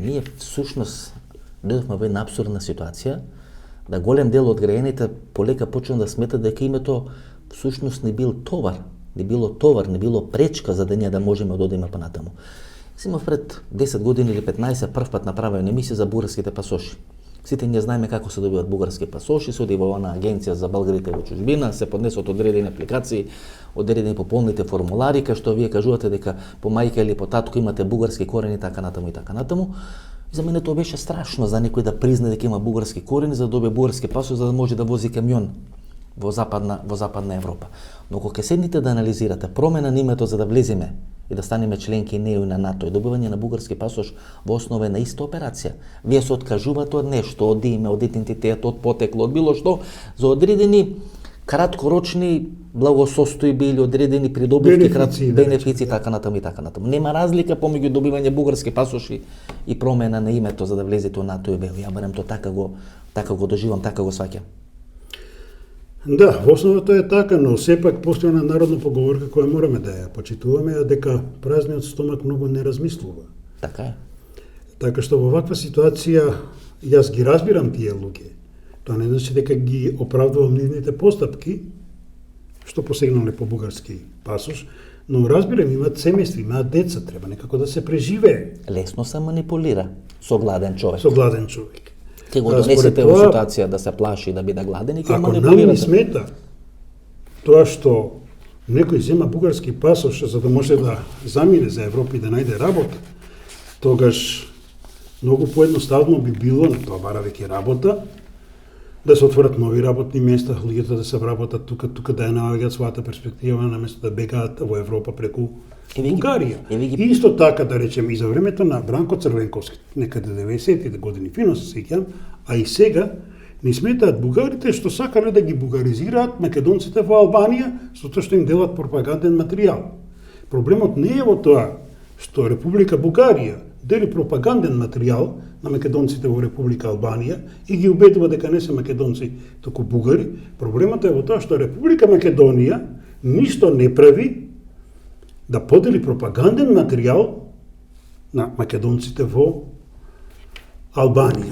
Ние всушност дојдовме во една абсурдна ситуација, да голем дел од граѓаните полека почнаа да сметат дека името всушност не било товар, не било пречка за да ние да можеме да одиме понатаму. Симо пред 10 години или 15 прв пат направија една емисија за бугарските пасоши. Сите ние знаеме како се добиваат бугарски пасоши, се оди во она агенција за българите во чужбина, се поднесот одредени апликации, одредени пополните формулари, кај што вие кажувате дека по мајка или по татко имате бугарски корени, така натаму и така натаму. И за мене тоа беше страшно за некој да призна дека има бугарски корени, за да добие бугарски пасош, за да може да вози камион во западна Европа. Но кога седните да анализирате промена на името за да влеземе и да станеме членки на ЕУ и на НАТО и добивање на бугарски пасош во основа на иста операција. Вие се откажувате од нешто, од име, од идентитет, од потекло, од било што, за одредени краткорочни благосостојби или одредени придобивки, бенефици, така натаму и така натаму. Нема разлика помеѓу добивање бугарски пасоши и промена на името за да влезете во НАТО и ЕУ. Ја барем тоа така го доживам, така го сваќам. Да, во основата е така, но сепак постои една народна поговорка која мораме да ја почитуваме, а дека празниот стомак многу не размислува. Така е. Така што во ваква ситуација јас ги разбирам тие луѓе. Тоа не значи дека ги оправдувам нивните постапки, што посегнале по бугарски пасош, но разбирам, имаат семејства, имаат деца, треба некако да се преживее. Лесно се манипулира со гладен човек. Ке го донесете во ситуација да се плаши да биде гладен и ќе манипулирате. Ако нам ни смета тоа што некој зема бугарски пасош за да може да замине за Европа и да најде работа, тогаш многу поедноставно би било, на тоа бара веќе работа, да се отворат нови работни места, луѓето да се вработат тука да ја наоѓаат својата перспектива наместо да бегаат во Европа преку Бугарија. И исто така, да речем, и за времето на Бранко Црвенковски, некаде 90-тите години, фино се сеќам, а и сега, ни сметаат бугарите што сакале да ги бугаризираат македонците во Албанија, со тоа што им делат пропаганден материјал. Проблемот не е во тоа што Република Бугарија дели пропаганден материјал на македонците во Република Албанија и ги убедува дека не се македонци, туку бугари. Проблемот е во тоа што Република Македонија ништо не прави да подели пропаганден материјал на македонците во Албанија.